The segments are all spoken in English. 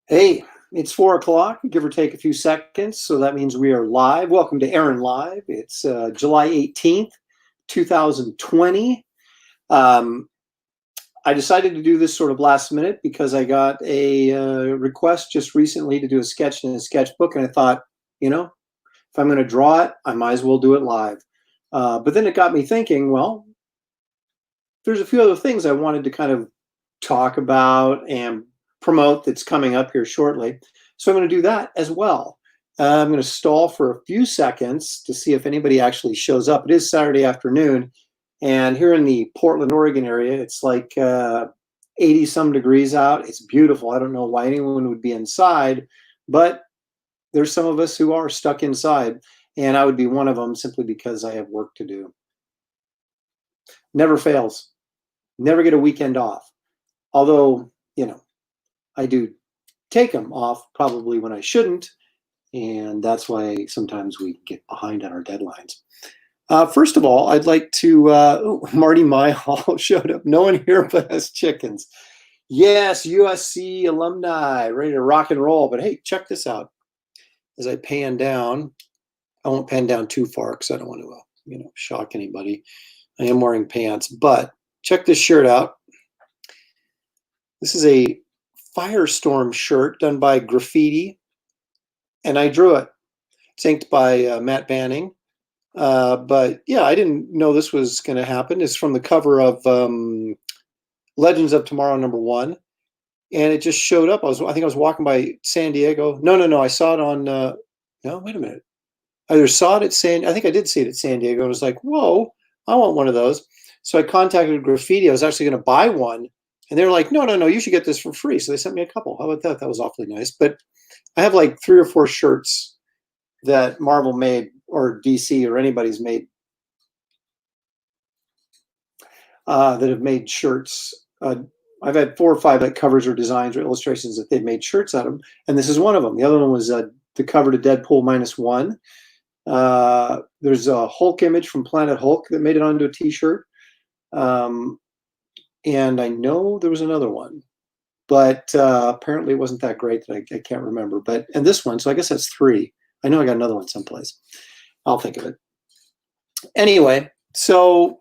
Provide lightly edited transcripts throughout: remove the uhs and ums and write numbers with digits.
Hey, it's 4 o'clock, give or take a few seconds. So that means we are live. Welcome to Aaron Live. It's July 18th, 2020. Um, I decided to do this sort of last minute because I got a request just recently to do a sketch in a sketchbook. And I thought, if I'm going to draw it, I might as well do it live. But then it got me thinking, well, there's a few other things I wanted to kind of talk about and promote that's coming up here shortly. So I'm going to do that as well. I'm going to stall for a few seconds to see if anybody actually shows up. It is Saturday afternoon, and here in the Portland, Oregon area, it's like 80 some degrees out. It's beautiful. I don't know why anyone would be inside, but there's some of us who are stuck inside, and I would be one of them simply because I have work to do. Never fails. Never get a weekend off. Although, I do take them off probably when I shouldn't, and that's why sometimes we get behind on our deadlines. First of all, I'd like to, Marty Myhall showed up. No one here but us chickens. Yes, USC alumni, ready to rock and roll. But hey, check this out. As I pan down, I won't pan down too far because I don't want to, shock anybody. I am wearing pants, but check this shirt out. This is a Firestorm shirt done by Graffiti, and I drew it. It's inked by Matt Banning. But yeah, I didn't know this was going to happen. It's from the cover of Legends of Tomorrow #1, and it just showed up. I think I was walking by San Diego. No. I saw it on. No, wait a minute. I either saw it at I think I did see it at San Diego. And I was like, whoa, I want one of those. So I contacted Graffiti. I was actually going to buy one. And they were like, no, you should get this for free. So they sent me a couple. How about that? That was awfully nice. But I have like 3 or 4 shirts that Marvel made or DC or anybody's made that have made shirts. I've had 4 or 5 like covers or designs or illustrations that they've made shirts out of. And this is one of them. The other one was the cover to Deadpool -1. There's a Hulk image from Planet Hulk that made it onto a t-shirt. And I know there was another one, but apparently it wasn't that great that I can't remember. And this one, so I guess that's 3. I know I got another one someplace. I'll think of it. Anyway, so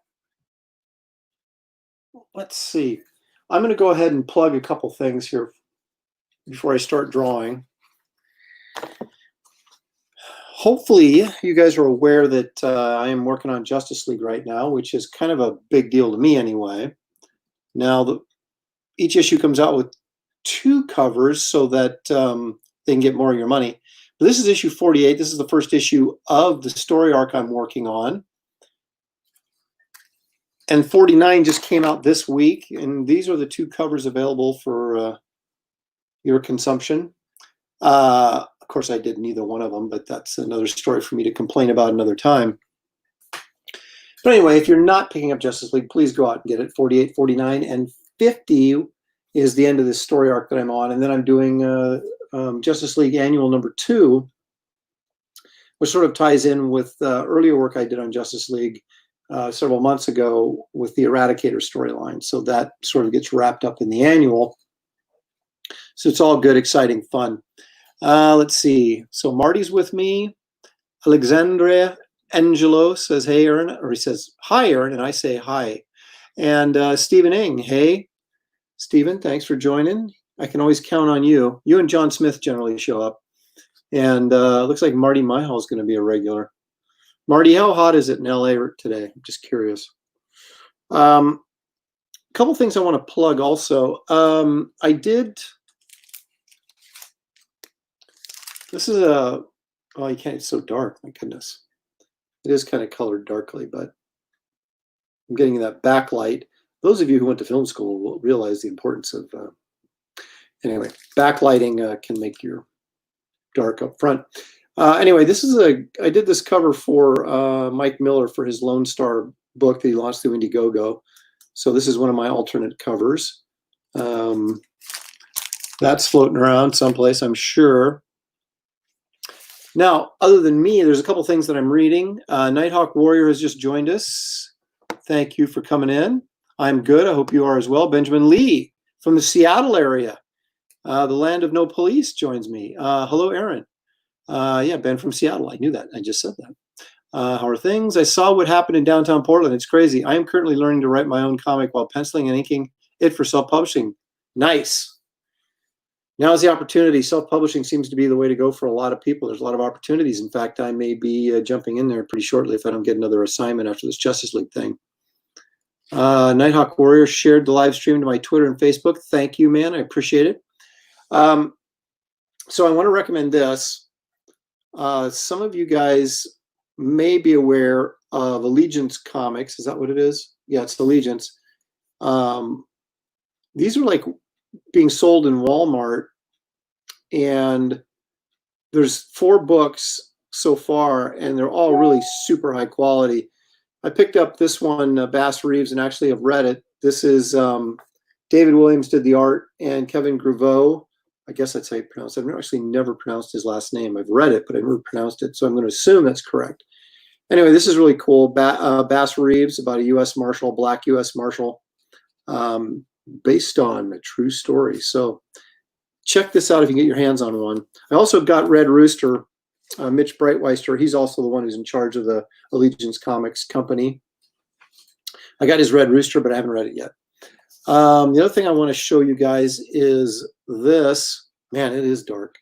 let's see. I'm going to go ahead and plug a couple things here before I start drawing. Hopefully, you guys are aware that I am working on Justice League right now, which is kind of a big deal to me anyway. Now, each issue comes out with 2 covers so that they can get more of your money. But this is issue 48. This is the first issue of the story arc I'm working on. And 49 just came out this week. And these are the 2 covers available for your consumption. Of course, I did neither one of them, but that's another story for me to complain about another time. But anyway, if you're not picking up Justice League, please go out and get it. 48, 49, and 50 is the end of this story arc that I'm on. And then I'm doing Justice League Annual #2, which sort of ties in with earlier work I did on Justice League several months ago with the Eradicator storyline. So that sort of gets wrapped up in the annual. So it's all good, exciting, fun. Let's see. So Marty's with me. Alexandre Angelo says, hey, Aaron, or he says, hi, Aaron, and I say hi. And Stephen Ing, hey, Stephen, thanks for joining. I can always count on you. You and John Smith generally show up. And looks like Marty Myhall is going to be a regular. Marty, how hot is it in LA today? I'm just curious. A couple things I want to plug also. I did, this is a, oh, you can't, it's so dark, my goodness. It is kind of colored darkly, but I'm getting that backlight. Those of you who went to film school will realize the importance of, anyway, backlighting can make your dark up front. Anyway, this is I did this cover for Mike Miller for his Lone Star book that he launched through Indiegogo. So this is one of my alternate covers. That's floating around someplace, I'm sure. Now, other than me, there's a couple things that I'm reading. Nighthawk Warrior has just joined us. Thank you for coming in. I'm good. I hope you are as well. Benjamin Lee from the Seattle area. The Land of No Police joins me. Hello, Aaron. Yeah, Ben from Seattle. I knew that. I just said that. How are things? I saw what happened in downtown Portland. It's crazy. I am currently learning to write my own comic while penciling and inking it for self-publishing. Nice. Now is the opportunity. Self-publishing seems to be the way to go for a lot of people. There's a lot of opportunities. In fact, I may be jumping in there pretty shortly if I don't get another assignment after this Justice League thing. Nighthawk Warrior shared the live stream to my Twitter and Facebook. Thank you, man. I appreciate it. So I want to recommend this. Some of you guys may be aware of Allegiance Comics. Is that what it is? Yeah, it's Allegiance. These are like being sold in Walmart, and there's 4 books so far, and they're all really super high quality. I picked up this one, Bass Reeves, and actually have read it. This is David Williams did the art, and Kevin Graveau, I guess that's how you pronounce it. I've actually never pronounced his last name. I've read it, but I've never pronounced it, so I'm going to assume that's correct. Anyway, this is really cool. Bass Reeves, about a U.S. Marshal, black U.S. Marshal, based on a true story. So check this out if you can get your hands on one. I also got Red Rooster, Mitch Breitweister. He's also the one who's in charge of the Allegiance Comics company. I got his Red Rooster, but I haven't read it yet. The other thing I want to show you guys is this. Man, it is dark.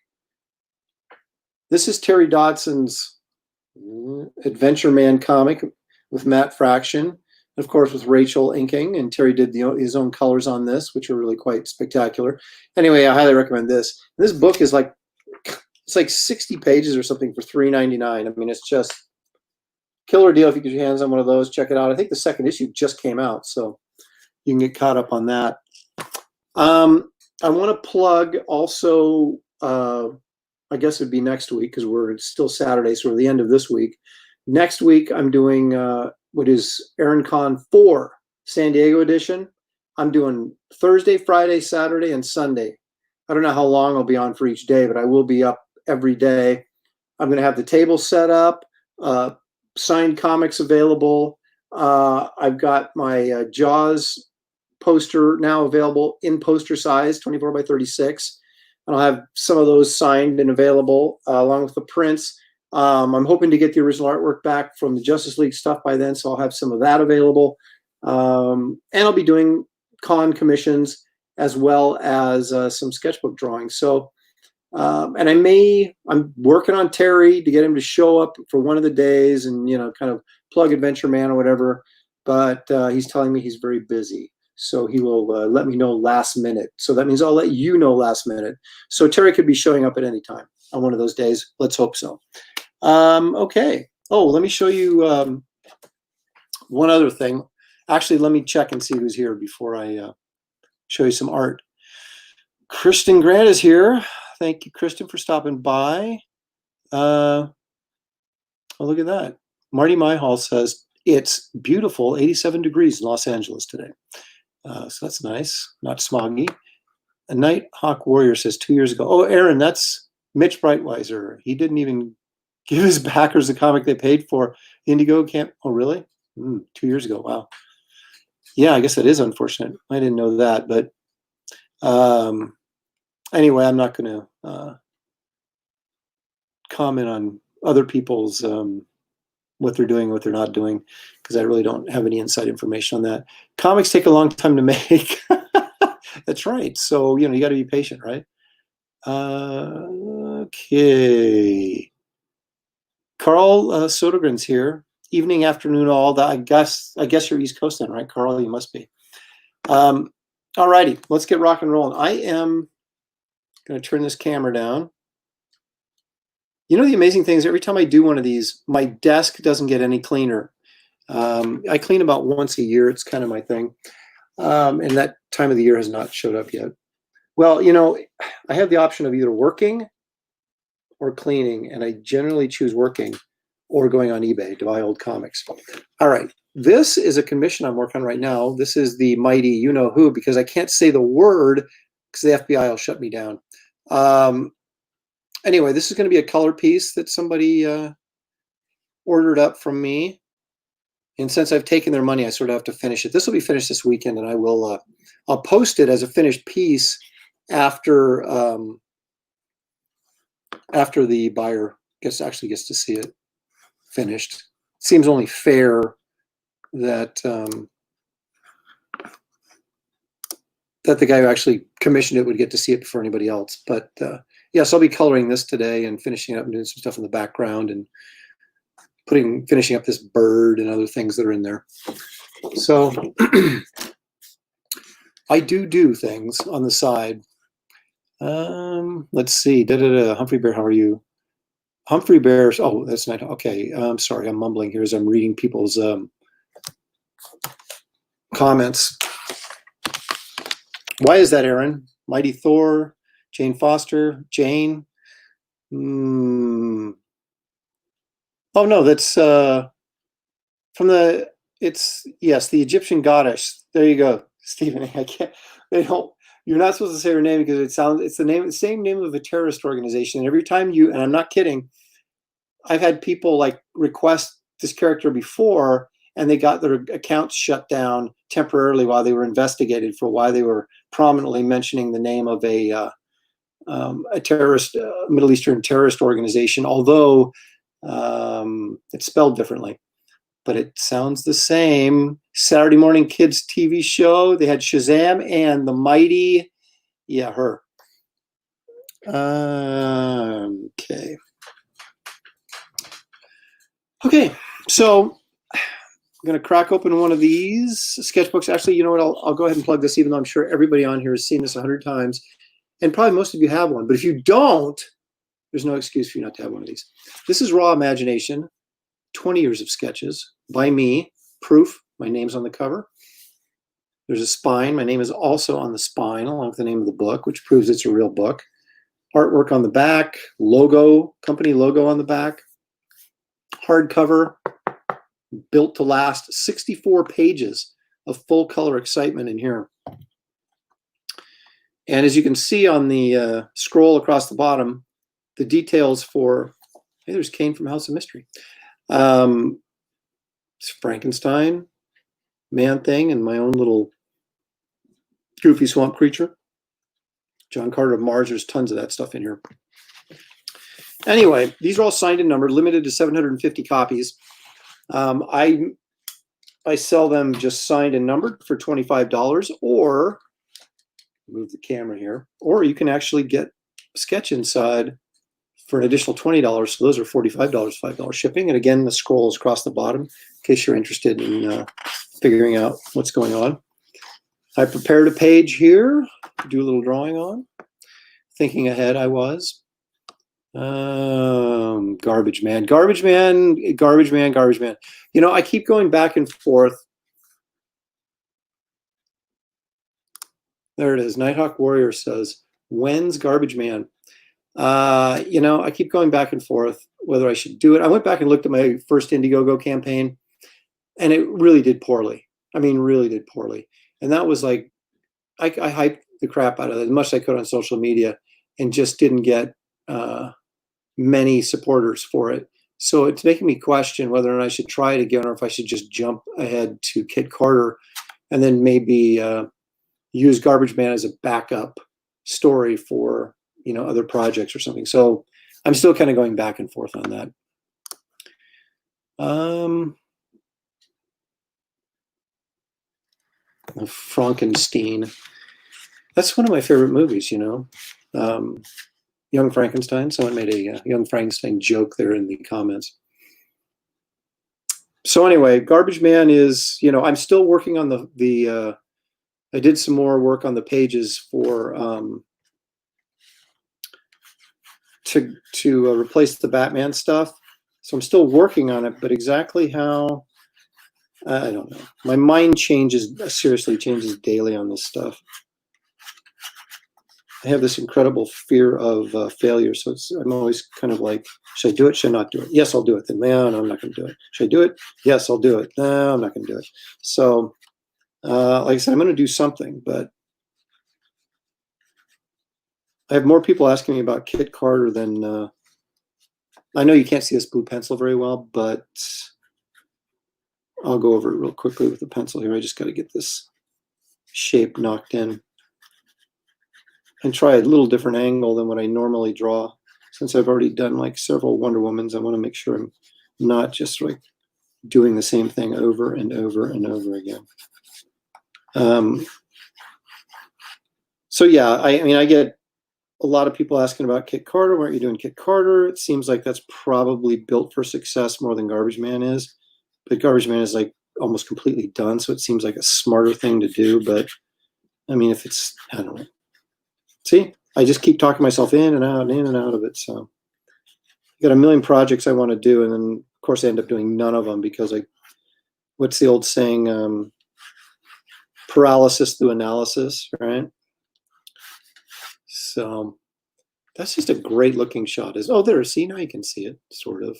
This is Terry Dodson's Adventure Man comic with Matt Fraction. Of course, with Rachel inking, and Terry did his own colors on this, which are really quite spectacular. Anyway, I highly recommend this. This book is like, it's like 60 pages or something for $3.99. I mean, it's just killer deal if you get your hands on one of those. Check it out. I think the second issue just came out, so you can get caught up on that. I want to plug also, I guess it would be next week because it's still Saturday, so we're at the end of this week. Next week, I'm doing what is ErinCon 4 San Diego edition. I'm doing Thursday, Friday, Saturday, and Sunday. I don't know how long I'll be on for each day, but I will be up every day. I'm going to have the table set up, signed comics available. I've got my Jaws poster now available in poster size, 24 by 36. And I'll have some of those signed and available along with the prints. I'm hoping to get the original artwork back from the Justice League stuff by then, so I'll have some of that available. And I'll be doing con commissions as well as some sketchbook drawings. So, and I'm working on Terry to get him to show up for one of the days and, kind of plug Adventure Man or whatever. But he's telling me he's very busy. So he will let me know last minute. So that means I'll let you know last minute. So Terry could be showing up at any time on one of those days. Let's hope so. Okay. Oh, let me show you one other thing. Actually, let me check and see who's here before I show you some art. Kristen Grant is here. Thank you, Kristen, for stopping by. Oh, look at that. Marty Myhall says, it's beautiful, 87 degrees in Los Angeles today. So that's nice, not smoggy. A Nighthawk Warrior says 2 years ago. Oh, Aaron, that's Mitch Breitweiser. He didn't even give his backers the comic they paid for. Indigo can't. Oh, really? 2 years ago. Wow. Yeah, I guess that is unfortunate. I didn't know that, but anyway, I'm not going to comment on other people's what they're doing, what they're not doing, because I really don't have any inside information on that. Comics take a long time to make. That's right. So, you got to be patient, right? Okay. Carl Sodergren's here. Evening, afternoon, all that. I guess you're East Coast then, right, Carl? You must be. All righty. Let's get rock and rolling. I am going to turn this camera down. The amazing thing is every time I do one of these, my desk doesn't get any cleaner. I clean about once a year. It's kind of my thing. And that time of the year has not showed up yet. Well, I have the option of either working or cleaning, and I generally choose working or going on eBay to buy old comics. All right. This is a commission I'm working on right now. This is the mighty you-know-who, because I can't say the word because the FBI will shut me down. Anyway, this is going to be a color piece that somebody ordered up from me. And since I've taken their money, I sort of have to finish it. This will be finished this weekend, and I will I'll post it as a finished piece after after the buyer actually gets to see it finished. Seems only fair that that the guy who actually commissioned it would get to see it before anybody else. But yes, I'll be coloring this today and finishing up and doing some stuff in the background and finishing up this bird and other things that are in there. So I do things on the side. Let's see. Humphrey Bear, how are you? Humphrey Bear. Oh, that's not okay. I'm sorry. I'm mumbling here as I'm reading people's comments. Why is that, Aaron? Mighty Thor, Jane Foster, Jane. Oh no, that's from the. It's yes, the Egyptian goddess. There you go, Stephen. I can't. They don't. You're not supposed to say her name because it's the same name of a terrorist organization. And every time and I'm not kidding, I've had people like request this character before, and they got their accounts shut down temporarily while they were investigated for why they were prominently mentioning the name of a terrorist, Middle Eastern terrorist organization, although it's spelled differently. But it sounds the same. Saturday Morning Kids TV show. They had Shazam and the Mighty. Yeah, her. Okay. Okay, so I'm going to crack open one of these sketchbooks. Actually, you know what? I'll go ahead and plug this, even though I'm sure everybody on here has seen this 100 times. And probably most of you have one. But if you don't, there's no excuse for you not to have one of these. This is Raw Imagination, 20 years of sketches by me. Proof, my name's on the cover. There's a spine. My name is also on the spine, along with the name of the book, which proves it's a real book. Artwork on the back, logo, company logo on the back. Hardcover, built to last, 64 pages of full color excitement in here. And as you can see on the scroll across the bottom, the details for, hey, there's Kane from House of Mystery. It's Frankenstein, Man-Thing, and my own little goofy swamp creature. John Carter of Mars, there's tons of that stuff in here. Anyway, these are all signed and numbered, limited to 750 copies. I sell them just signed and numbered for $25, or move the camera here, or you can actually get a sketch inside for an additional $20. So those are $45, $5 shipping. And again, the scroll is across the bottom in case you're interested in figuring out what's going on. I prepared a page here to do a little drawing on. Thinking ahead, I was. Garbage man, garbage man, garbage man, garbage man. You know, I keep going back and forth. There it is. Nighthawk Warrior says, when's Garbage Man? You know, I keep going back and forth whether I should do it. I went back and looked at my first Indiegogo campaign, and it really did poorly. I mean, really did poorly. And that was like, I hyped the crap out of it as much as I could on social media and just didn't get many supporters for it. So it's making me question whether or not I should try it again, or if I should just jump ahead to Kit Carter and then maybe use Garbage Man as a backup story for, you know, other projects or something. So I'm still kind of going back and forth on that. Frankenstein. That's one of my favorite movies, you know. Young Frankenstein. Someone made a Young Frankenstein joke there in the comments. So anyway, Garbage Man is, you know, I'm still working on the I did some more work on the pages for to replace the Batman stuff. So I'm still working on it, but exactly how, I don't know. My mind seriously changes daily on this stuff. I have this incredible fear of failure. So I'm always kind of like, should I do it? Should I not do it? Yes, I'll do it. Then, no, I'm not going to do it. Should I do it? Yes, I'll do it. No, I'm not going to do it. So, like I said, I'm going to do something, but I have more people asking me about Kit Carter than, I know you can't see this blue pencil very well, but I'll go over it real quickly with the pencil here. I just got to get this shape knocked in. and try a little different angle than what I normally draw. Since I've already done like several Wonder Womans, I want to make sure I'm not just like doing the same thing over and over and over again. So yeah, I mean, I get a lot of people asking about Kit Carter. Why aren't you doing Kit Carter? It seems like that's probably built for success more than Garbage Man is. But Garbage Man is like almost completely done, so it seems like a smarter thing to do. But I mean, if it's, I don't know. See, I just keep talking myself in and out and in and out of it. So I got a million projects I want to do, and then of course I end up doing none of them because what's the old saying? Paralysis through analysis, right? So that's just a great looking shot. There, see, now you can see it, sort of.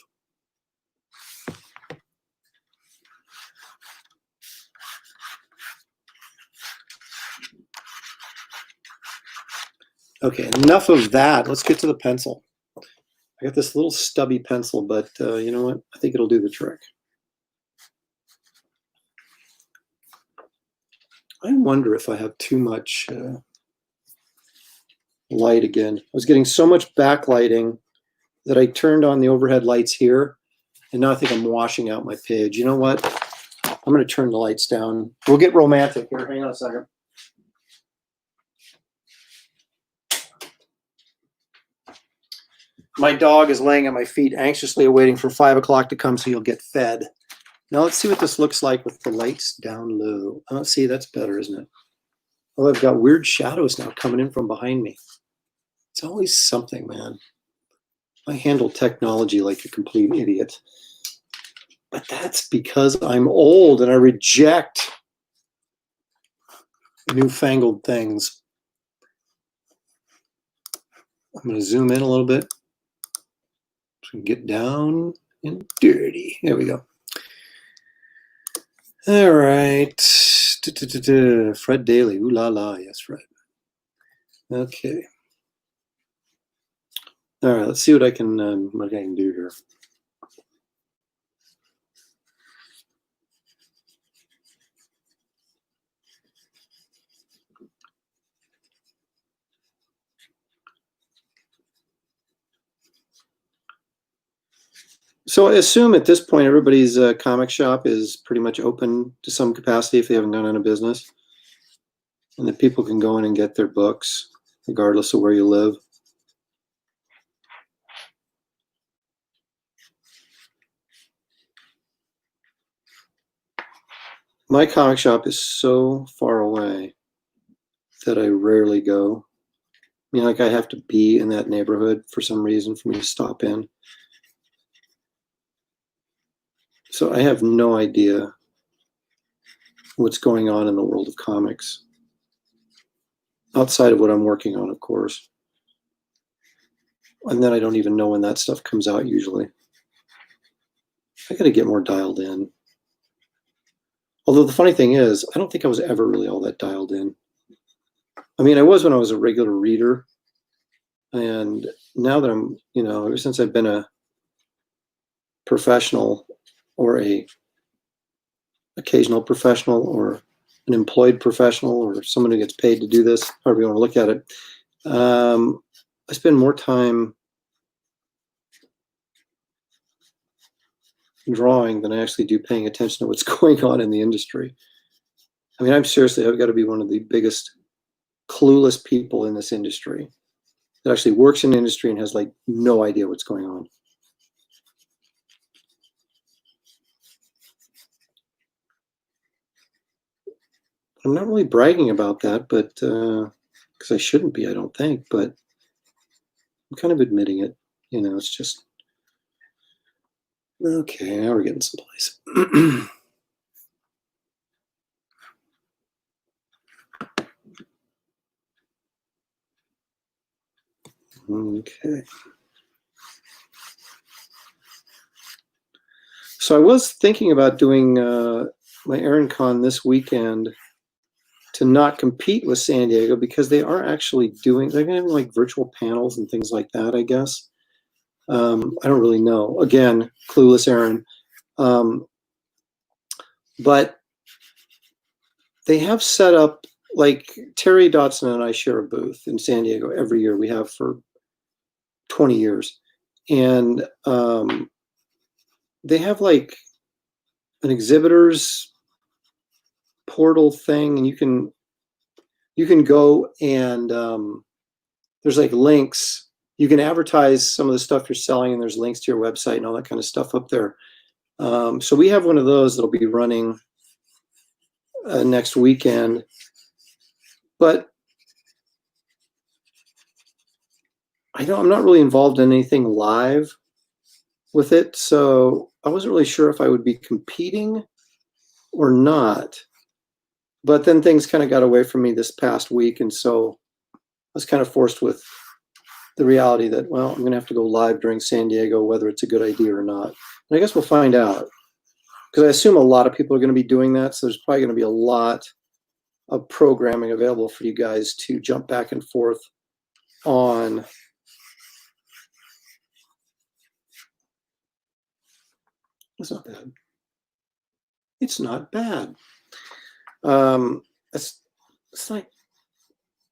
Okay, enough of that. Let's get to the pencil. I got this little stubby pencil, but you know what? I think it'll do the trick. I wonder if I have too much light again. I was getting so much backlighting that I turned on the overhead lights here, and now I think I'm washing out my page. You know what? I'm going to turn the lights down. We'll get romantic here. Hang on a second. My dog is laying at my feet, anxiously awaiting for 5 o'clock to come so you'll get fed. Now let's see what this looks like with the lights down low. Oh, see, that's better, isn't it? Oh, I've got weird shadows now coming in from behind me. It's always something, man. I handle technology like a complete idiot. But that's because I'm old and I reject newfangled things. I'm going to zoom in a little bit. So we can get down and dirty. There we go. All right. Fred Daly. Ooh la la. Yes, Fred. Okay. All right. Let's see what I can do here. So I assume at this point everybody's comic shop is pretty much open to some capacity if they haven't gone out of business, and that people can go in and get their books regardless of where you live. My comic shop is so far away that I rarely go. I mean, like I have to be in that neighborhood for some reason for me to stop in. So I have no idea what's going on in the world of comics. Outside of what I'm working on, of course. And then I don't even know when that stuff comes out usually. I got to get more dialed in. Although the funny thing is, I don't think I was ever really all that dialed in. I mean, I was when I was a regular reader. And now that I'm, ever since I've been a professional or a occasional professional or an employed professional or someone who gets paid to do this, however you want to look at it, I spend more time drawing than I actually do paying attention to what's going on in the industry. I mean, I've got to be one of the biggest clueless people in this industry that actually works in the industry and has like no idea what's going on. I'm not really bragging about that, but because I shouldn't be, I don't think, but I'm kind of admitting it. It's just, okay, now we're getting someplace. Okay. So I was thinking about doing my ErinCon this weekend to not compete with San Diego because they are actually they're going to have like virtual panels and things like that, I guess. I don't really know. Again, clueless Erin. But they have set up like Terry Dotson and I share a booth in San Diego every year. We have for 20 years. And they have like an exhibitor's portal thing, and you can go and there's like links. You can advertise some of the stuff you're selling, and there's links to your website and all that kind of stuff up there. So we have one of those that'll be running next weekend. But I'm not really involved in anything live with it, so I wasn't really sure if I would be competing or not. But then things kind of got away from me this past week, and so I was kind of forced with the reality that, well, I'm going to have to go live during San Diego, whether it's a good idea or not. And I guess we'll find out, because I assume a lot of people are going to be doing that, so there's probably going to be a lot of programming available for you guys to jump back and forth on. It's not bad. It's not bad. It's like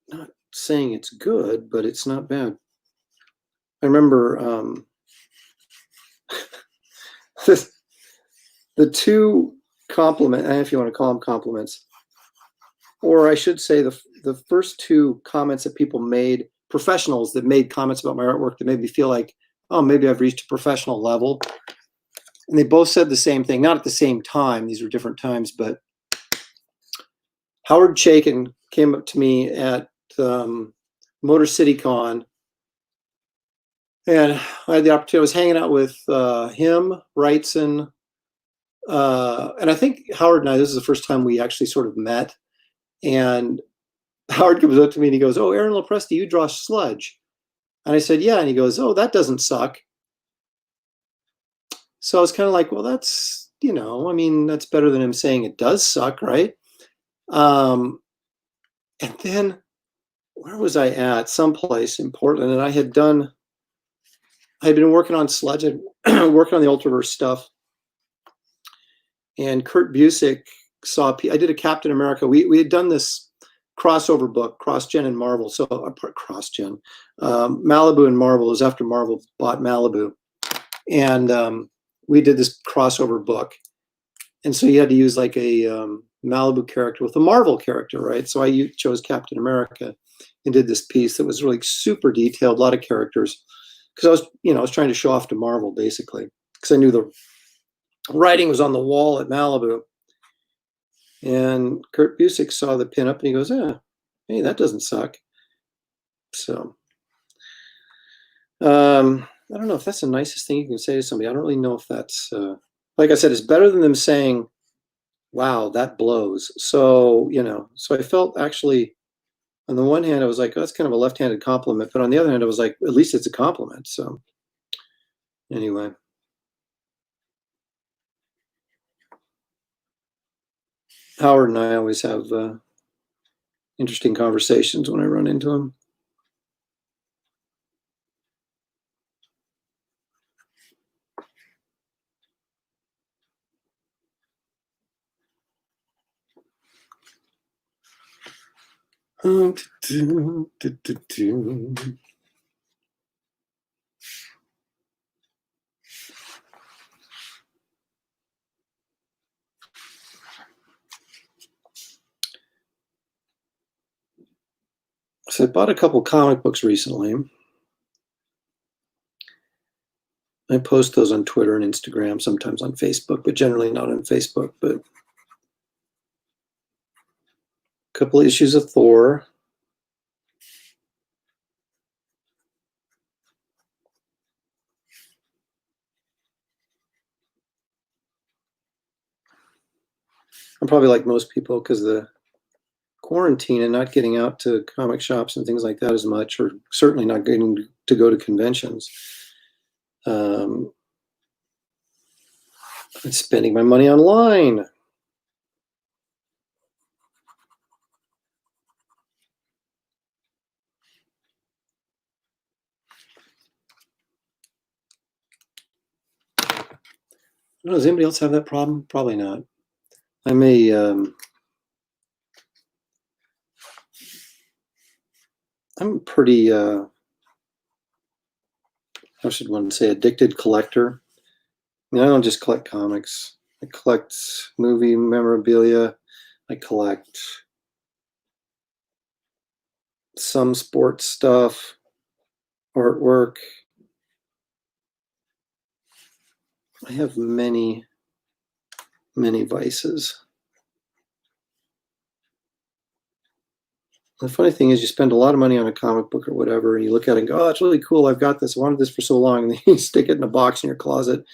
not saying it's good, but it's not bad. I remember the two compliment, if you want to call them compliments, or I should say the first two comments that people made, professionals that made comments about my artwork that made me feel like, oh, maybe I've reached a professional level. And they both said the same thing, not at the same time. These were different times, but Howard Chaykin came up to me at Motor City Con, and I had the opportunity. I was hanging out with him, Wrightson, and I think Howard and I, this is the first time we actually sort of met. And Howard comes up to me and he goes, "Oh, Aaron Lopresti, you draw sludge." And I said, "Yeah." And he goes, "Oh, that doesn't suck." So I was kind of like, well, that's, I mean, that's better than him saying it does suck, right? And then where was I at? Someplace in Portland, and I had been working on sludge, working on the Ultraverse stuff. And Kurt Busiek I did a Captain America. We had done this crossover book, CrossGen and Marvel. So CrossGen, Malibu and Marvel is after Marvel bought Malibu. And we did this crossover book. And so you had to use like a Malibu character with a Marvel character, right? So I chose Captain America and did this piece that was really super detailed, a lot of characters, because I was trying to show off to Marvel basically, because I knew the writing was on the wall at Malibu. And Kurt Busiek saw the pinup and he goes, "Yeah, hey, that doesn't suck." So I don't know if that's the nicest thing you can say to somebody. I don't really know if that's, like I said, it's better than them saying, "Wow, that blows." So, so I felt actually, on the one hand, I was like, oh, that's kind of a left-handed compliment. But on the other hand, I was like, at least it's a compliment. So anyway. Howard and I always have interesting conversations when I run into him. So I bought a couple comic books recently. I post those on Twitter and Instagram, sometimes on Facebook, but generally not on Facebook. But a couple issues of Thor. I'm probably like most people, because the quarantine and not getting out to comic shops and things like that as much, or certainly not getting to go to conventions. I'm spending my money online. I don't know, does anybody else have that problem? Probably not. I'm a I'm pretty, how should one say, addicted collector. I mean, I don't just collect comics. I collect movie memorabilia. I collect some sports stuff, artwork. I have many, many vices. The funny thing is you spend a lot of money on a comic book or whatever, and you look at it and go, oh, it's really cool. I've got this. I wanted this for so long. And then you stick it in a box in your closet,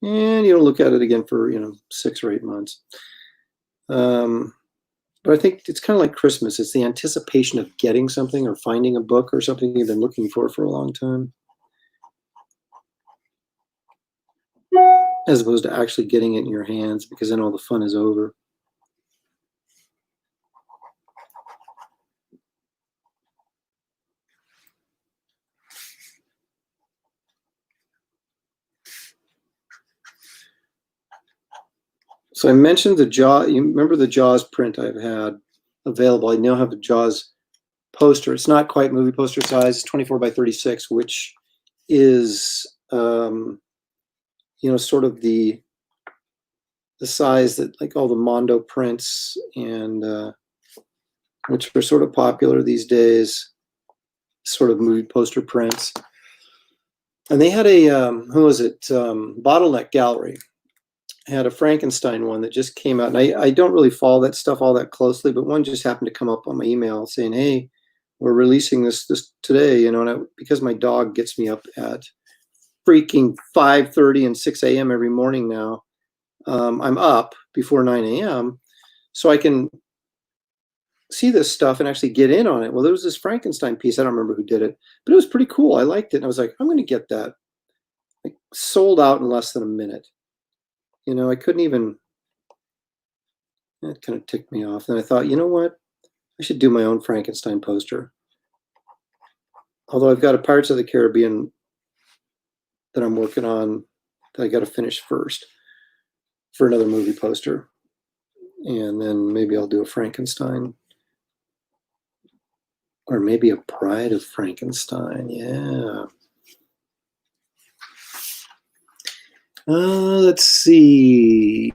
and you don't look at it again for, 6 or 8 months. But I think it's kind of like Christmas. It's the anticipation of getting something or finding a book or something you've been looking for a long time, as opposed to actually getting it in your hands, because then all the fun is over. So I mentioned the Jaws. You remember the Jaws print I've had available? I now have the Jaws poster. It's not quite movie poster size. It's 24 by 36, which is sort of the size that like all the Mondo prints and which are sort of popular these days, sort of movie poster prints. And they had a Bottleneck Gallery had a Frankenstein one that just came out, and I don't really follow that stuff all that closely, but one just happened to come up on my email saying, hey, we're releasing this today, and because my dog gets me up at freaking 5:30 and 6 a.m. every morning now, I'm up before 9 a.m. so I can see this stuff and actually get in on it. Well, there was this Frankenstein piece. I don't remember who did it, but it was pretty cool. I liked it, and I was like, I'm going to get that. Like, sold out in less than a minute. I couldn't even, that kind of ticked me off. And I thought, you know what? I should do my own Frankenstein poster. Although I've got a Pirates of the Caribbean that I'm working on that I got to finish first for another movie poster. And then maybe I'll do a Frankenstein. Or maybe a Bride of Frankenstein. Yeah. Let's see.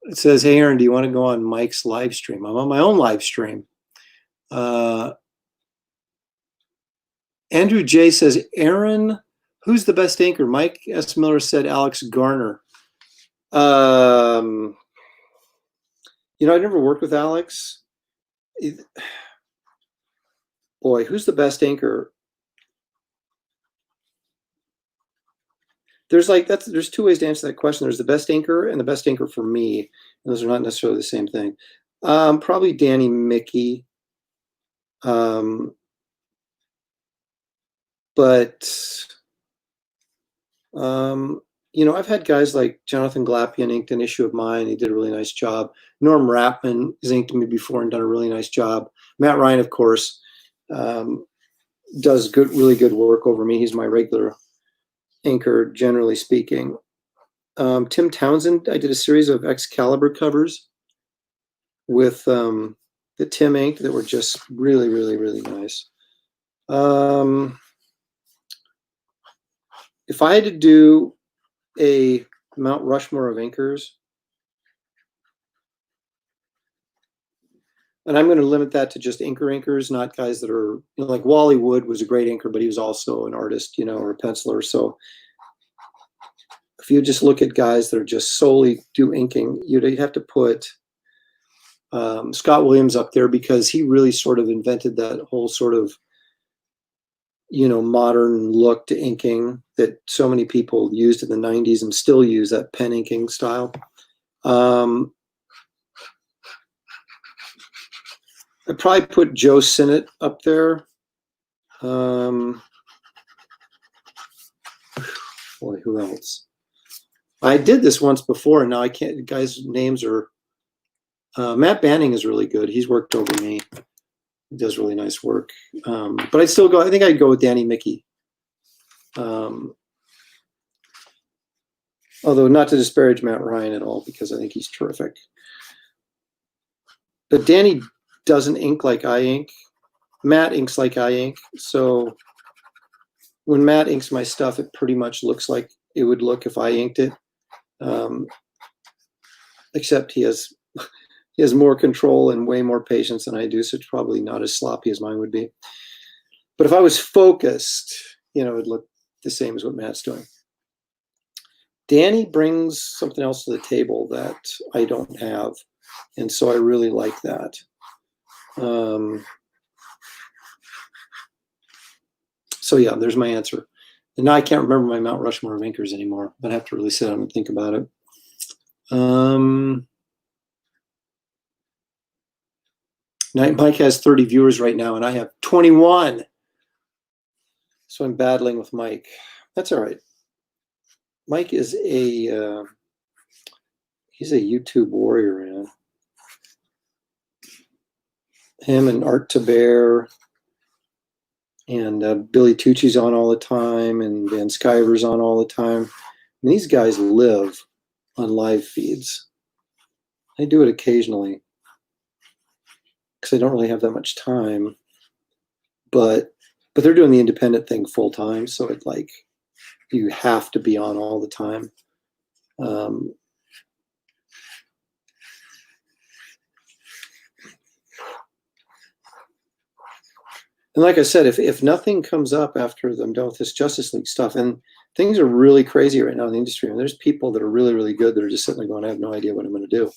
It says, hey, Aaron, do you want to go on Mike's live stream? I'm on my own live stream. Andrew J says, Aaron, who's the best anchor? Mike S. Miller said Alex Garner. I never worked with Alex. Boy, who's the best anchor? There's two ways to answer that question. There's the best anchor and the best anchor for me. And those are not necessarily the same thing. Probably Danny Mickey. I've had guys like Jonathan Glapian inked an issue of mine. He did a really nice job. Norm Rappman has inked me before and done a really nice job. Matt Ryan, of course, does really good work over me. He's my regular anchor, generally speaking. Tim Townsend, I did a series of Excalibur covers with the Tim inked that were just really, really, really nice. If I had to do a Mount Rushmore of inkers, and I'm going to limit that to just inkers, not guys that are, like Wally Wood was a great inker, but he was also an artist, or a penciler. So if you just look at guys that are just solely do inking, you'd have to put Scott Williams up there, because he really sort of invented that whole sort of, modern look to inking that so many people used in the 90s and still use, that pen inking style. I'd probably put Joe Sinnott up there. Boy, who else? I did this once before, and now I can't. Guys' names are. Matt Banning is really good. He's worked over me. He does really nice work. But I'd still go. I think I'd go with Danny Mickey. Although not to disparage Matt Ryan at all, because I think he's terrific. But Danny doesn't ink like I ink. Matt inks like I ink. So when Matt inks my stuff, it pretty much looks like it would look if I inked it. Except he has more control and way more patience than I do, so it's probably not as sloppy as mine would be. But if I was focused, it would look the same as what Matt's doing. Danny brings something else to the table that I don't have, and so I really like that. So yeah, there's my answer. And now I can't remember my Mount Rushmore of inkers anymore. I'd have to really sit down and think about it. Mike has 30 viewers right now, and I have 21. So I'm battling with Mike. That's all right. Mike is he's a YouTube warrior, man. Him and Art to Bear and Billy Tucci's on all the time, and Van Skyver's on all the time. And these guys live on live feeds. I do it occasionally because I don't really have that much time, but they're doing the independent thing full time, so it's like you have to be on all the time. And like I said, if nothing comes up after I'm done with this Justice League stuff, and things are really crazy right now in the industry, and there's people that are really, really good that are just sitting there going, I have no idea what I'm going to do.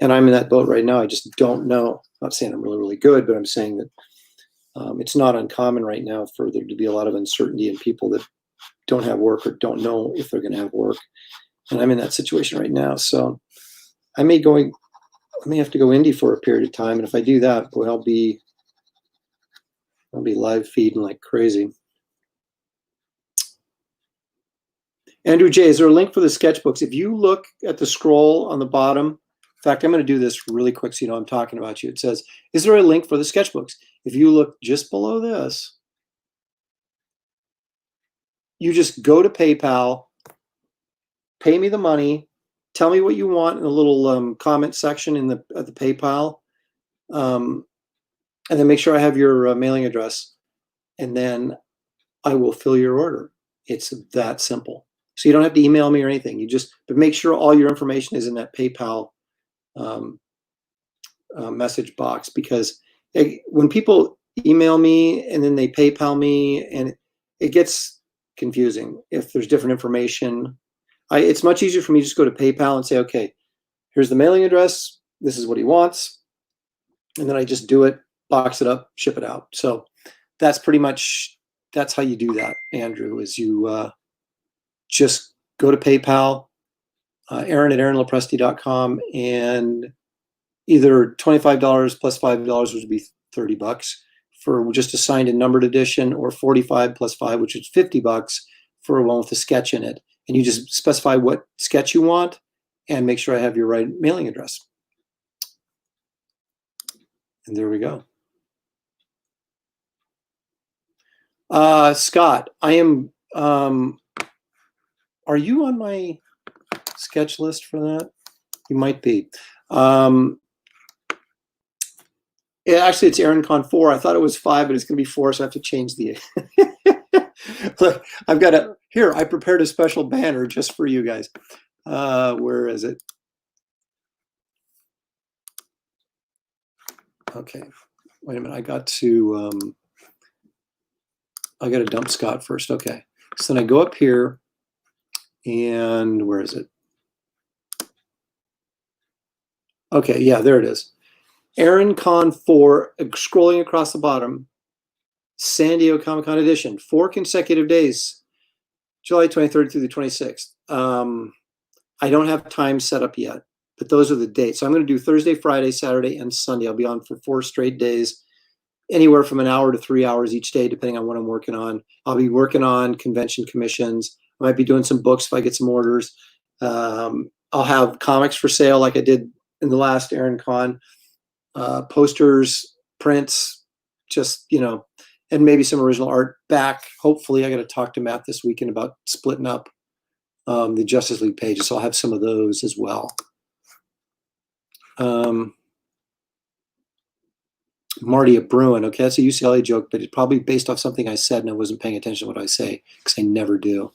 And I'm in that boat right now. I just don't know. I'm not saying I'm really, really good, but I'm saying that it's not uncommon right now for there to be a lot of uncertainty in people that don't have work or don't know if they're going to have work. And I'm in that situation right now. So I may have to go indie for a period of time. And if I do that, boy, I'll be live feeding like crazy. Andrew J, is there a link for the sketchbooks? If you look at the scroll on the bottom, in fact, I'm going to do this really quick so you know I'm talking about you. It says, is there a link for the sketchbooks? If you look just below this, you just go to PayPal, pay me the money, tell me what you want in the little comment section at the PayPal, and then make sure I have your mailing address, and then I will fill your order. It's that simple. So you don't have to email me or anything. But make sure all your information is in that PayPal message box, because when people email me and then they PayPal me, and it gets confusing if there's different information. It's much easier for me to just go to PayPal and say, okay, here's the mailing address. This is what he wants. And then I just do it, box it up, ship it out. So that's how you do that, Andrew, is you just go to PayPal, Aaron at aaronlopresti.com, and either $25 plus $5, which would be $30 for just a signed and numbered edition, or $45 plus $5, which is $50 for one with a sketch in it. And you just specify what sketch you want and make sure I have your right mailing address. And there we go. Scott, I am, are you on my sketch list for that? You might be. Yeah, actually, it's AaronCon 4. I thought it was 5, but it's going to be 4, so I have to change the. Look, I've got here. I prepared a special banner just for you guys. Where is it? Okay, wait a minute. I got to dump Scott first. Okay, so then I go up here, and where is it? Okay, yeah, there it is. AaronCon 4, scrolling across the bottom, San Diego Comic-Con edition, 4 consecutive days, July 23rd through the 26th. I don't have time set up yet, but those are the dates. So I'm going to do Thursday, Friday, Saturday, and Sunday. I'll be on for 4 straight days, anywhere from an hour to 3 hours each day, depending on what I'm working on. I'll be working on convention commissions. I might be doing some books if I get some orders. I'll have comics for sale like I did in the last AaronCon. Posters, prints, just, and maybe some original art back. Hopefully, I got to talk to Matt this weekend about splitting up the Justice League pages, so I'll have some of those as well. Marty of Bruin. Okay, that's a UCLA joke, but it's probably based off something I said and I wasn't paying attention to what I say, because I never do.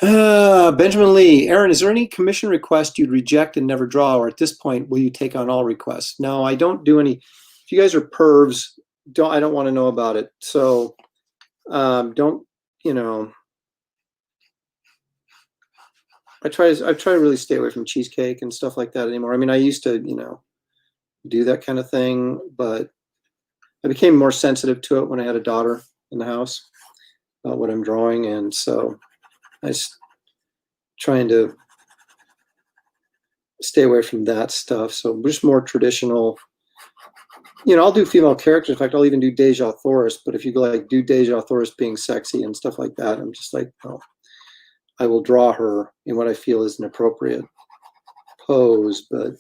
Benjamin Lee, Aaron, is there any commission request you'd reject and never draw, or at this point, will you take on all requests? No, I don't do any. If you guys are pervs, I don't want to know about it. So don't, you know, I try to really stay away from cheesecake and stuff like that anymore. I mean, I used to, you know, do that kind of thing, but I became more sensitive to it when I had a daughter in the house about what I'm drawing, and so I was trying to stay away from that stuff. So just more traditional. You know, I'll do female characters. In fact, I'll even do Deja Thoris. But if you go like do Deja Thoris being sexy and stuff like that, I'm just like, oh, I will draw her in what I feel is an appropriate pose. But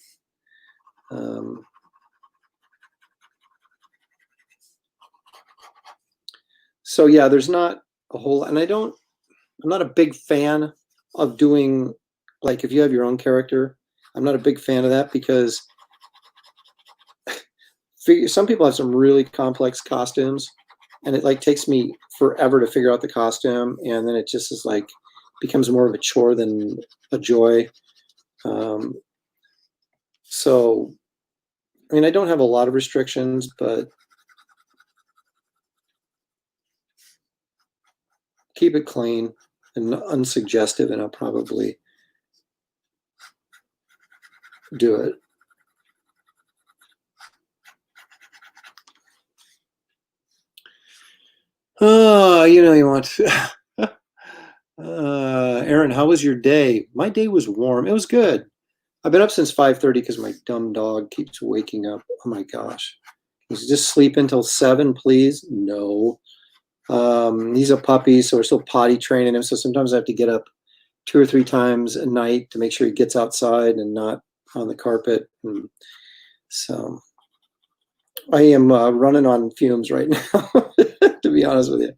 so yeah, there's not a whole, and I'm not a big fan of doing, like, if you have your own character, I'm not a big fan of that, because some people have some really complex costumes, and it like takes me forever to figure out the costume, and then it just is like becomes more of a chore than a joy. So, I mean, I don't have a lot of restrictions, but keep it clean and unsuggestive, and I'll probably do it. Oh, you know, you want Aaron, how was your day? My day was warm. It was good. I've been up since 5:30 because my dumb dog keeps waking up. Oh my gosh. He's just sleep until 7, please? No. He's a puppy, so we're still potty training him. So sometimes I have to get up 2 or 3 times a night to make sure he gets outside and not on the carpet. And so I am running on fumes right now, to be honest with you.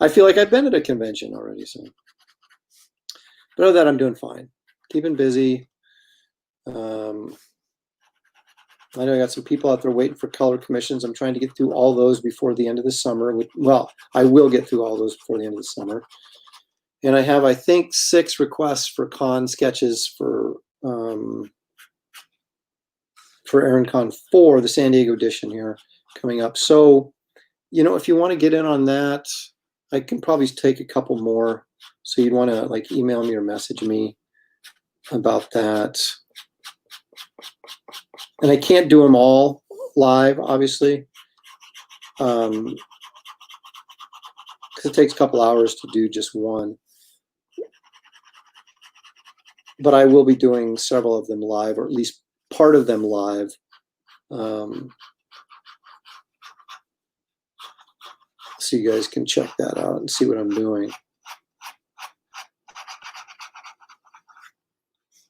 I feel like I've been at a convention already. So, but other than that, I'm doing fine. Keeping busy. I know I got some people out there waiting for color commissions. I'm trying to get through all those before the end of the summer. Well, I will get through all those before the end of the summer. And I have, I think, 6 requests for con sketches for Aaron Con 4, the San Diego edition here coming up. So, you know, if you want to get in on that, I can probably take a couple more. So you'd want to like email me or message me about that. And I can't do them all live, obviously, because it takes a couple hours to do just one. But I will be doing several of them live, or at least part of them live. So you guys can check that out and see what I'm doing.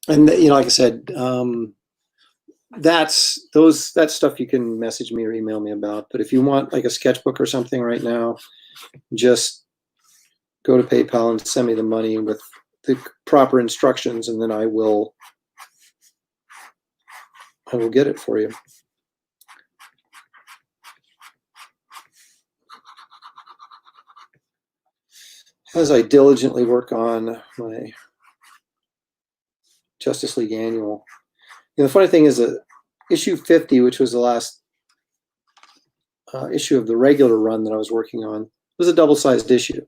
And you know, like I said, that's stuff you can message me or email me about. But if you want like a sketchbook or something right now, just go to PayPal and send me the money with the proper instructions, and then I will get it for you. As I diligently work on my Justice League annual. You know, the funny thing is that issue 50, which was the last issue of the regular run that I was working on, was a double-sized issue.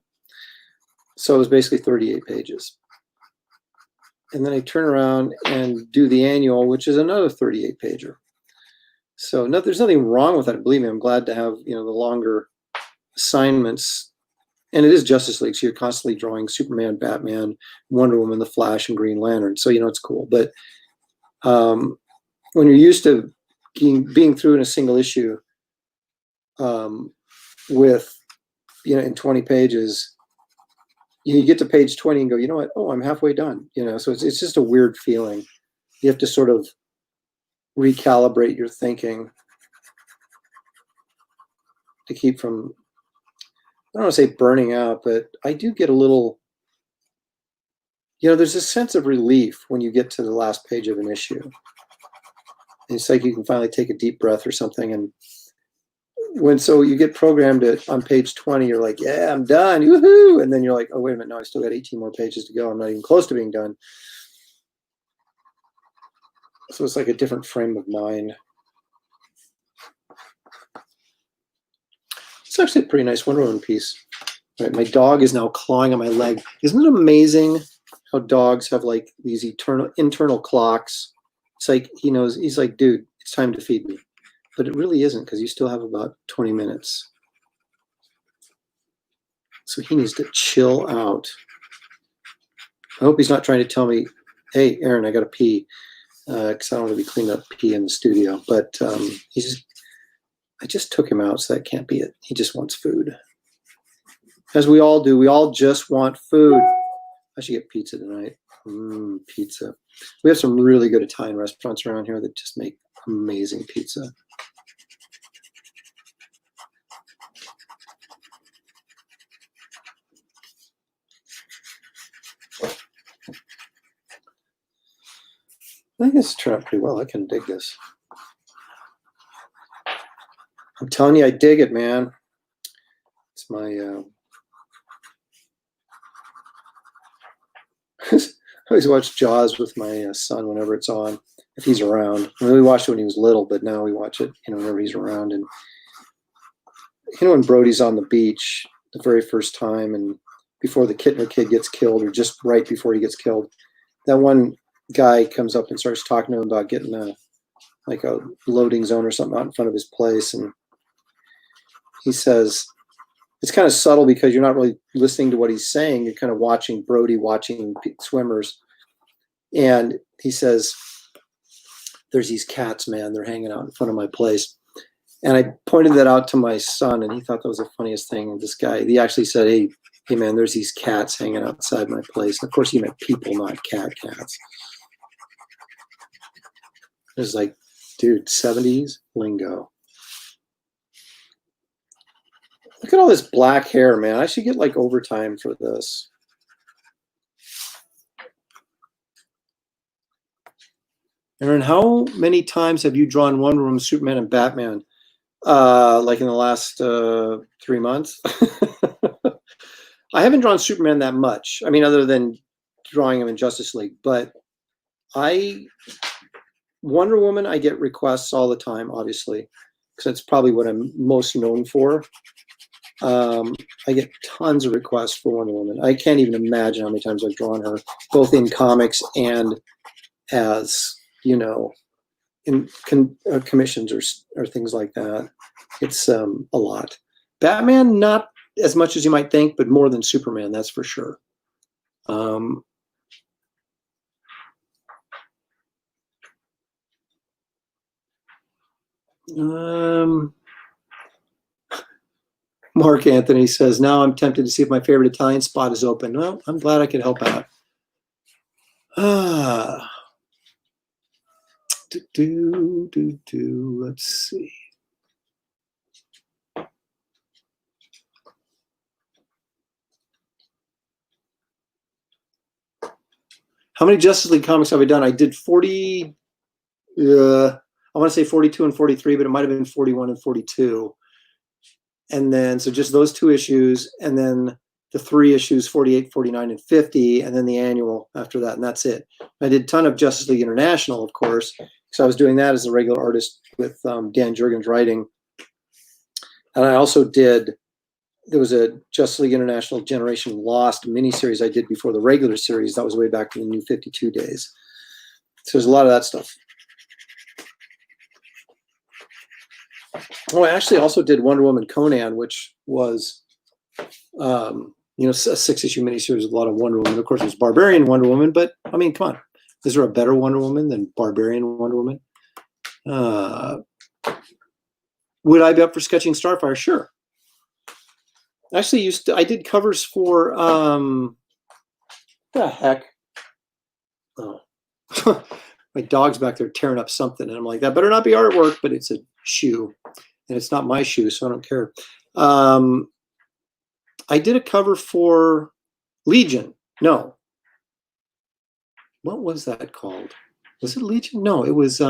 So it was basically 38 pages. And then I turn around and do the annual, which is another 38 pager. So there's nothing wrong with that. Believe me, I'm glad to have, you know, the longer assignments. And it is Justice League, so you're constantly drawing Superman, Batman, Wonder Woman, The Flash, and Green Lantern. So, you know, it's cool. But when you're used to being through in a single issue with, you know, in 20 pages, you get to page 20 and go, you know what? Oh, I'm halfway done. You know, so it's just a weird feeling. You have to sort of recalibrate your thinking to keep from, I don't want to say burning out, but I do get a little, you know, there's a sense of relief when you get to the last page of an issue. it's like you can finally take a deep breath or something. And so you get programmed on page 20, you're like, yeah, I'm done, woohoo! And then you're like, oh, wait a minute, no, I still got 18 more pages to go. I'm not even close to being done. So it's like a different frame of mind. It's actually a pretty nice Wonder Woman piece. Right, my dog is now clawing on my leg. Isn't it amazing how dogs have like these internal clocks? It's like he knows, he's like, dude, it's time to feed me. But it really isn't, because you still have about 20 minutes. So he needs to chill out. I hope he's not trying to tell me, hey, Aaron, I got to pee, because I don't want to be cleaning up pee in the studio. But I just took him out, so that can't be it. He just wants food. As we all do. We all just want food. I should get pizza tonight. Pizza. We have some really good Italian restaurants around here that just make amazing pizza. I think this turned out pretty well. I can dig this. I'm telling you, I dig it, man. It's my... I always watch Jaws with my son whenever it's on, if he's around. I mean, we watched it when he was little, but now we watch it, whenever he's around. And when Brody's on the beach the very first time, and before the Kittner kid gets killed, or just right before he gets killed, that one guy comes up and starts talking to him about getting a loading zone or something out in front of his place, and he says, it's kind of subtle because you're not really listening to what he's saying. You're kind of watching Brody watching swimmers. And he says, there's these cats, man, they're hanging out in front of my place. And I pointed that out to my son, and he thought that was the funniest thing. And this guy, he actually said, hey man, there's these cats hanging outside my place. And of course he meant people, not cats. It was like, dude, 70s lingo. Look at all this black hair, man. I should get like overtime for this. Aaron, how many times have you drawn Wonder Woman, Superman, and Batman? Like in the last 3 months? I haven't drawn Superman that much. I mean, other than drawing him in Justice League. But Wonder Woman, I get requests all the time, obviously, because that's probably what I'm most known for. I get tons of requests for Wonder Woman. I can't even imagine how many times I've drawn her, both in comics and as, in commissions or things like that. It's a lot. Batman, not as much as you might think, but more than Superman, that's for sure. Mark Anthony says, now I'm tempted to see if my favorite Italian spot is open. Well, I'm glad I could help out. Let's see. How many Justice League comics have I done? I did 40. I want to say 42 and 43, but it might have been 41 and 42. And then, so just those 2 issues, and then the 3 issues, 48, 49, and 50, and then the annual after that, and that's it. I did a ton of Justice League International, of course, because I was doing that as a regular artist with Dan Jurgens writing. And I also did, there was a Justice League International Generation Lost miniseries I did before the regular series. That was way back in the New 52 days. So there's a lot of that stuff. Oh, I actually also did Wonder Woman Conan, which was, a 6-issue miniseries with a lot of Wonder Woman. Of course, it was Barbarian Wonder Woman, but I mean, come on. Is there a better Wonder Woman than Barbarian Wonder Woman? Would I be up for sketching Starfire? Sure. Actually, I did covers for, the heck? Oh. My dog's back there tearing up something, and I'm like, that better not be artwork, but it's a shoe, and it's not my shoe, so I don't care. I did a cover for Legion. No. What was that called? Was it Legion? No, it was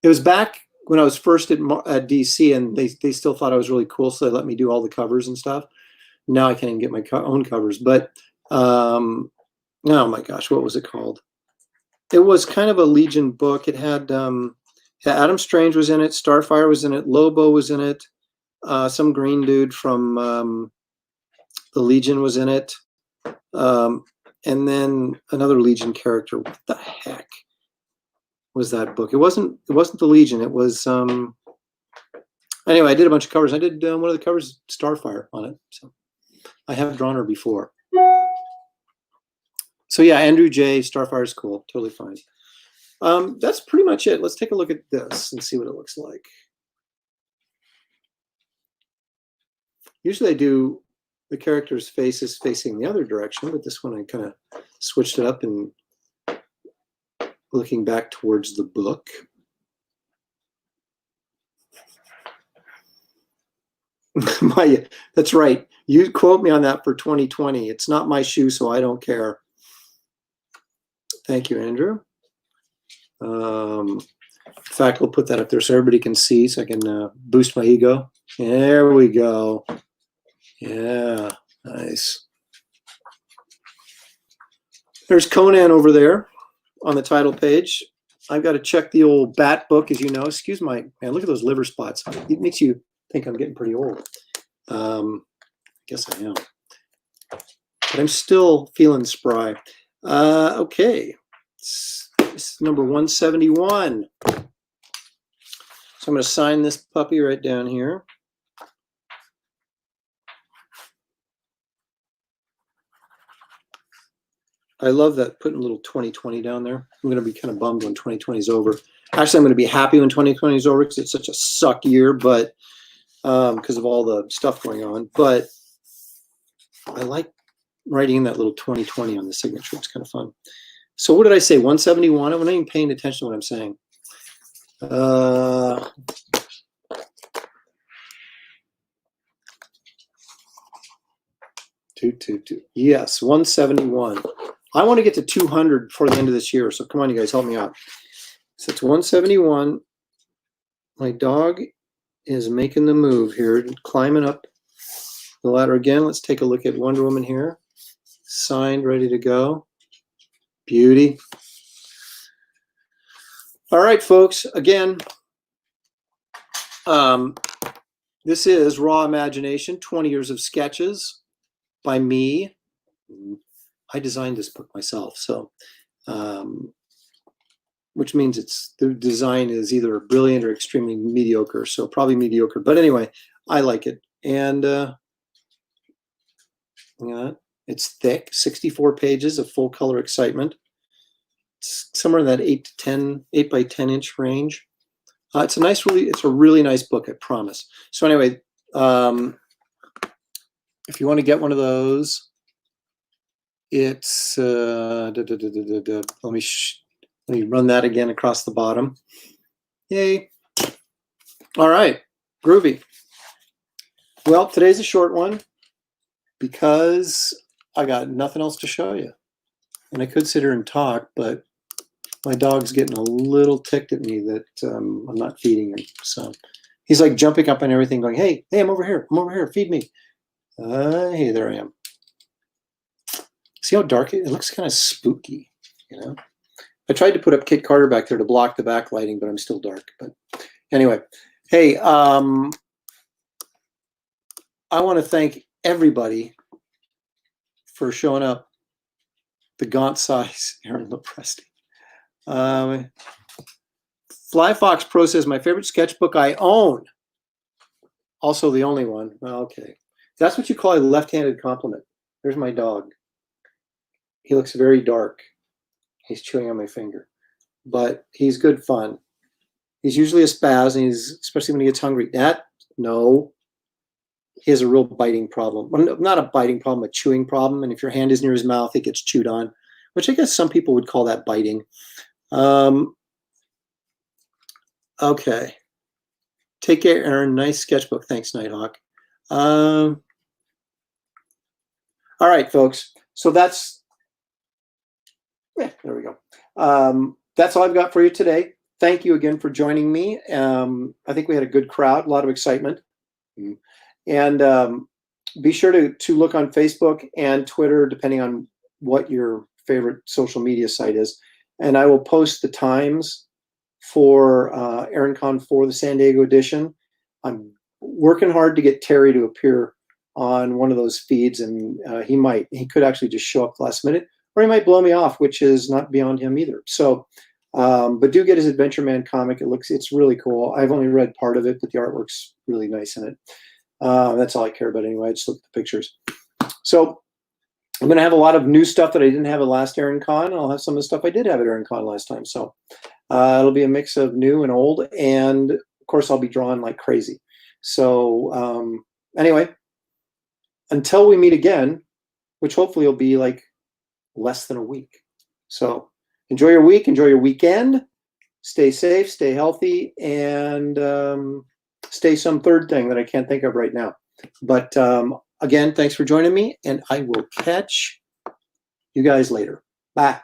It was back when I was first at DC, and they still thought I was really cool, so they let me do all the covers and stuff. Now I can't even get my own covers, but oh my gosh, what was it called? It was kind of a Legion book. It had Adam Strange was in it, Starfire was in it, Lobo was in it, some green dude from the Legion was in it, and then another Legion character. What the heck was that book? It wasn't the Legion. It was anyway. I did a bunch of covers. I did one of the covers, Starfire, on it. So I have drawn her before. So yeah, Andrew J. Starfire is cool. Totally fine. That's pretty much it. Let's take a look at this and see what it looks like. Usually I do the character's face is facing the other direction, but this one I kind of switched it up and looking back towards the book. That's right. You quote me on that for 2020. It's not my shoe, so I don't care. Thank you, Andrew. In fact, we'll put that up there so everybody can see, so I can boost my ego. There we go. Yeah, nice. There's Conan over there on the title page. I've got to check the old Bat book, as you know. Excuse my, man, look at those liver spots. It makes you think I'm getting pretty old. I guess I am. But I'm still feeling spry. Okay. This is number 171. So I'm going to sign this puppy right down here. I love that, putting a little 2020 down there. I'm going to be kind of bummed when 2020 is over. Actually, I'm going to be happy when 2020 is over because it's such a suck year, but because of all the stuff going on. But I like writing in that little 2020 on the signature. It's kind of fun. So what did I say? 171? I'm not even paying attention to what I'm saying. Two. Yes, 171. I want to get to 200 before the end of this year. So come on, you guys, help me out. So it's 171. My dog is making the move here, climbing up the ladder again. Let's take a look at Wonder Woman here. Signed, ready to go. Beauty. All right, folks. Again, this is Raw Imagination, 20 Years of Sketches by me. I designed this book myself, so which means the design is either brilliant or extremely mediocre, so probably mediocre. But anyway, I like it. And it's thick, 64 pages of full color excitement. It's somewhere in that 8 by 10 inch range. It's a really nice book, I promise. So anyway, if you want to get one of those, it's let me run that again across the bottom. Yay. All right, groovy. Well, today's a short one because I got nothing else to show you. And I could sit here and talk, but my dog's getting a little ticked at me that I'm not feeding him. So he's like jumping up and everything going, hey, I'm over here, feed me. Hey, there I am. See how dark it looks? Kind of spooky, you know. I tried to put up Kit Carter back there to block the backlighting, but I'm still dark. But anyway, hey, I want to thank everybody for showing up. The Gaunt size, Aaron Lopresti. Fly Fox Pro says, my favorite sketchbook I own. Also the only one. Well, okay. That's what you call a left-handed compliment. There's my dog. He looks very dark. He's chewing on my finger. But he's good fun. He's usually a spaz, and especially when he gets hungry. No. He has a real biting problem. Well, not a biting problem, a chewing problem. And if your hand is near his mouth, it gets chewed on, which I guess some people would call that biting. Okay. Take care, Aaron. Nice sketchbook. Thanks, Nighthawk. All right, folks. So there we go. That's all I've got for you today. thank you again for joining me. I think we had a good crowd, a lot of excitement. And be sure to look on Facebook and Twitter, depending on what your favorite social media site is. And I will post the times for ErinCon for the San Diego edition. I'm working hard to get Terry to appear on one of those feeds, and he could actually just show up last minute, or he might blow me off, which is not beyond him either. So, but do get his Adventure Man comic. It's really cool. I've only read part of it, but the artwork's really nice in it. That's all I care about anyway. I just look at the pictures. So I'm going to have a lot of new stuff that I didn't have at last ErinCon. I'll have some of the stuff I did have at ErinCon last time. So it'll be a mix of new and old. And of course, I'll be drawing like crazy. So anyway, until we meet again, which hopefully will be like less than a week. So enjoy your week, enjoy your weekend, stay safe, stay healthy, and stay some third thing that I can't think of right now. But again, thanks for joining me, and I will catch you guys later. Bye.